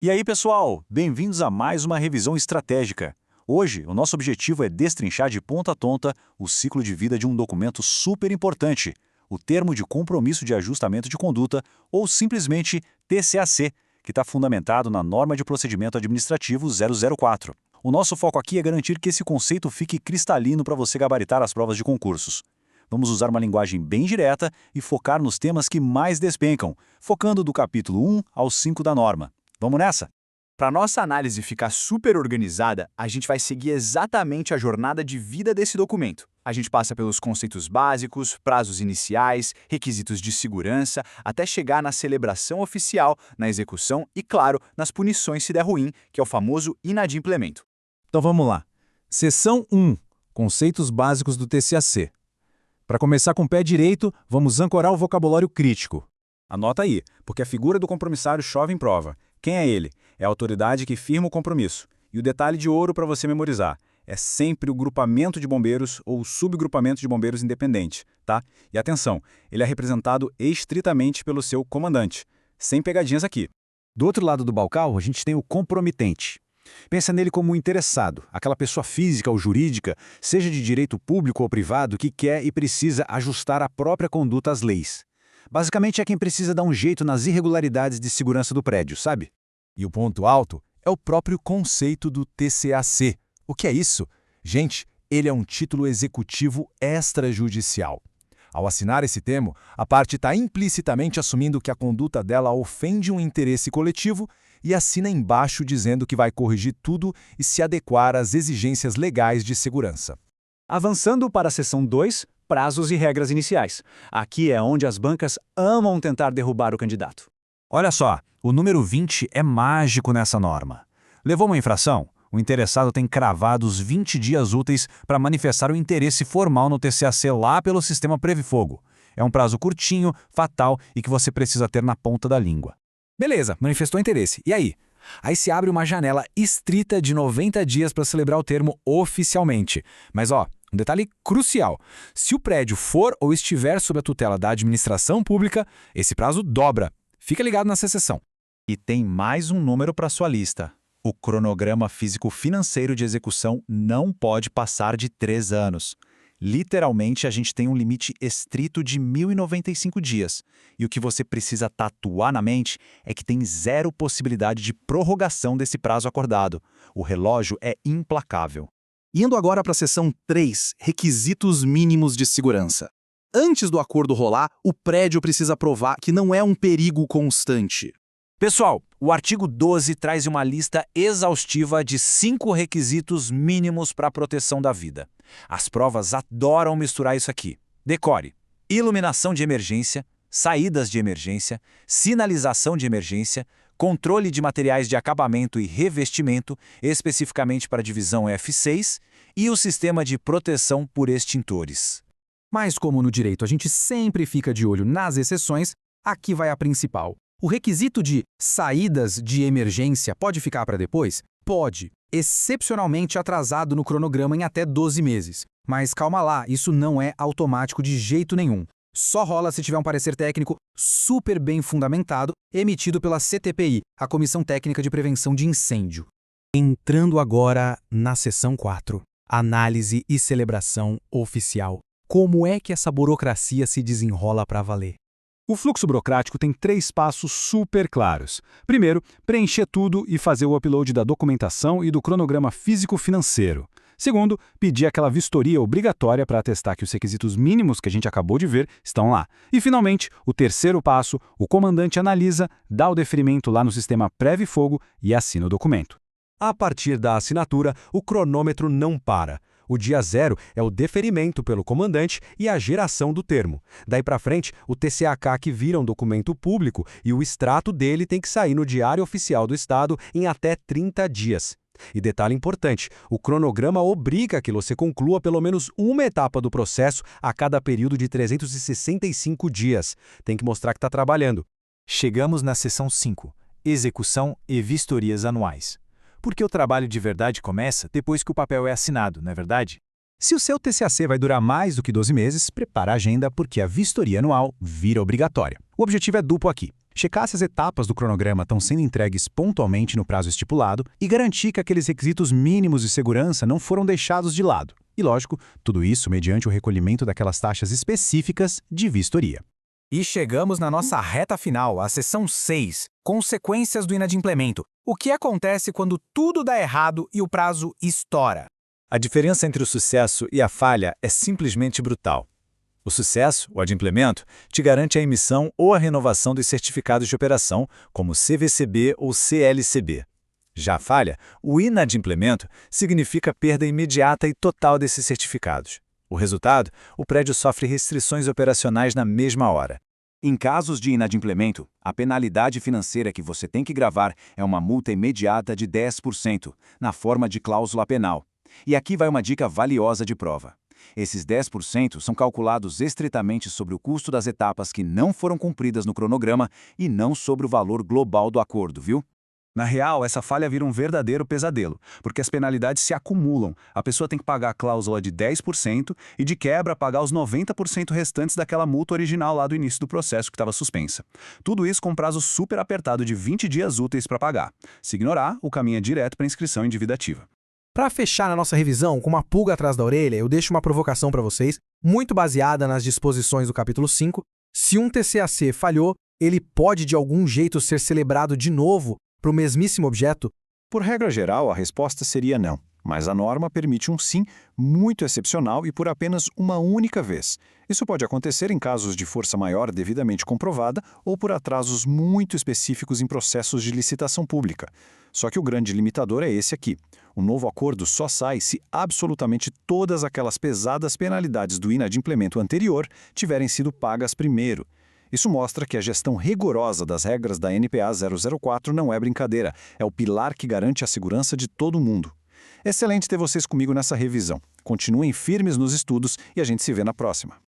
E aí, pessoal, bem-vindos a mais uma revisão estratégica. Hoje, o nosso objetivo é destrinchar de ponta a ponta o ciclo de vida de um documento super importante, o Termo de Compromisso de Ajustamento de Conduta, ou simplesmente TCAC, que está fundamentado na Norma de Procedimento Administrativo 004. O nosso foco aqui é garantir que esse conceito fique cristalino para você gabaritar as provas de concursos. Vamos usar uma linguagem bem direta e focar nos temas que mais despencam, focando do capítulo 1 ao 5 da norma. Vamos nessa? Para nossa análise ficar super organizada, a gente vai seguir exatamente a jornada de vida desse documento. A gente passa pelos conceitos básicos, prazos iniciais, requisitos de segurança, até chegar na celebração oficial, na execução e, claro, nas punições se der ruim, que é o famoso inadimplemento. Então vamos lá. Seção 1. Conceitos básicos do TCAC. Para começar com o pé direito, vamos ancorar o vocabulário crítico. Anota aí, porque a figura do compromissário chove em prova. Quem é ele? É a autoridade que firma o compromisso. E o detalhe de ouro para você memorizar é sempre o grupamento de bombeiros ou o subgrupamento de bombeiros independente, tá? E atenção, ele é representado estritamente pelo seu comandante. Sem pegadinhas aqui. Do outro lado do balcão, a gente tem o compromitente. Pensa nele como um interessado, aquela pessoa física ou jurídica, seja de direito público ou privado, que quer e precisa ajustar a própria conduta às leis. Basicamente é quem precisa dar um jeito nas irregularidades de segurança do prédio, sabe? E o ponto alto é o próprio conceito do TCAC. O que é isso? Gente, ele é um título executivo extrajudicial. Ao assinar esse termo, a parte está implicitamente assumindo que a conduta dela ofende um interesse coletivo e assina embaixo dizendo que vai corrigir tudo e se adequar às exigências legais de segurança. Avançando para a seção 2, prazos e regras iniciais. Aqui é onde as bancas amam tentar derrubar o candidato. Olha só, o número 20 é mágico nessa norma. Levou uma infração? O interessado tem cravados 20 dias úteis para manifestar o interesse formal no TCAC lá pelo sistema Previfogo. É um prazo curtinho, fatal e que você precisa ter na ponta da língua. Beleza, manifestou interesse. E aí? Aí se abre uma janela estrita de 90 dias para celebrar o termo oficialmente. Mas um detalhe crucial: se o prédio for ou estiver sob a tutela da administração pública, esse prazo dobra. Fica ligado nessa seção. E tem mais um número para sua lista. O cronograma físico-financeiro de execução não pode passar de 3 anos. Literalmente, a gente tem um limite estrito de 1.095 dias. E o que você precisa tatuar na mente é que tem zero possibilidade de prorrogação desse prazo acordado. O relógio é implacável. Indo agora para a seção 3, requisitos mínimos de segurança. Antes do acordo rolar, o prédio precisa provar que não é um perigo constante. Pessoal, o artigo 12 traz uma lista exaustiva de 5 requisitos mínimos para a proteção da vida. As provas adoram misturar isso aqui. Decore: iluminação de emergência, saídas de emergência, sinalização de emergência, controle de materiais de acabamento e revestimento, especificamente para a divisão F6, e o sistema de proteção por extintores. Mas como no direito a gente sempre fica de olho nas exceções, aqui vai a principal. O requisito de saídas de emergência pode ficar para depois? Pode, excepcionalmente atrasado no cronograma em até 12 meses. Mas calma lá, isso não é automático de jeito nenhum. Só rola se tiver um parecer técnico super bem fundamentado, emitido pela CTPI, a Comissão Técnica de Prevenção de Incêndio. Entrando agora na seção 4, análise e celebração oficial. Como é que essa burocracia se desenrola para valer? O fluxo burocrático tem 3 passos super claros. Primeiro, preencher tudo e fazer o upload da documentação e do cronograma físico-financeiro. Segundo, pedir aquela vistoria obrigatória para atestar que os requisitos mínimos que a gente acabou de ver estão lá. E, finalmente, o terceiro passo, o comandante analisa, dá o deferimento lá no sistema Previfogo e assina o documento. A partir da assinatura, o cronômetro não para. O dia 0 é o deferimento pelo comandante e a geração do termo. Daí para frente, o TCAC que vira um documento público e o extrato dele tem que sair no Diário Oficial do Estado em até 30 dias. E detalhe importante, o cronograma obriga que você conclua pelo menos uma etapa do processo a cada período de 365 dias. Tem que mostrar que está trabalhando. Chegamos na seção 5, execução e vistorias anuais. Porque o trabalho de verdade começa depois que o papel é assinado, não é verdade? Se o seu TCAC vai durar mais do que 12 meses, prepara a agenda porque a vistoria anual vira obrigatória. O objetivo é duplo aqui: checar se as etapas do cronograma estão sendo entregues pontualmente no prazo estipulado e garantir que aqueles requisitos mínimos de segurança não foram deixados de lado. E, lógico, tudo isso mediante o recolhimento daquelas taxas específicas de vistoria. E chegamos na nossa reta final, a seção 6, consequências do inadimplemento. O que acontece quando tudo dá errado e o prazo estoura? A diferença entre o sucesso e a falha é simplesmente brutal. O sucesso, o adimplemento, te garante a emissão ou a renovação dos certificados de operação, como CVCB ou CLCB. Já a falha, o inadimplemento, significa perda imediata e total desses certificados. O resultado, o prédio sofre restrições operacionais na mesma hora. Em casos de inadimplemento, a penalidade financeira que você tem que gravar é uma multa imediata de 10%, na forma de cláusula penal. E aqui vai uma dica valiosa de prova. Esses 10% são calculados estritamente sobre o custo das etapas que não foram cumpridas no cronograma e não sobre o valor global do acordo, viu? Na real, essa falha vira um verdadeiro pesadelo, porque as penalidades se acumulam. A pessoa tem que pagar a cláusula de 10% e, de quebra, pagar os 90% restantes daquela multa original lá do início do processo que estava suspensa. Tudo isso com um prazo super apertado de 20 dias úteis para pagar. Se ignorar, o caminho é direto para a inscrição em dívida ativa. Para fechar na nossa revisão, com uma pulga atrás da orelha, eu deixo uma provocação para vocês, muito baseada nas disposições do capítulo 5. Se um TCAC falhou, ele pode de algum jeito ser celebrado de novo para o mesmíssimo objeto? Por regra geral, a resposta seria não, mas a norma permite um sim muito excepcional e por apenas uma única vez. Isso pode acontecer em casos de força maior devidamente comprovada ou por atrasos muito específicos em processos de licitação pública. Só que o grande limitador é esse aqui. O novo acordo só sai se absolutamente todas aquelas pesadas penalidades do inadimplemento anterior tiverem sido pagas primeiro. Isso mostra que a gestão rigorosa das regras da NPA 004 não é brincadeira, é o pilar que garante a segurança de todo mundo. Excelente ter vocês comigo nessa revisão. Continuem firmes nos estudos e a gente se vê na próxima.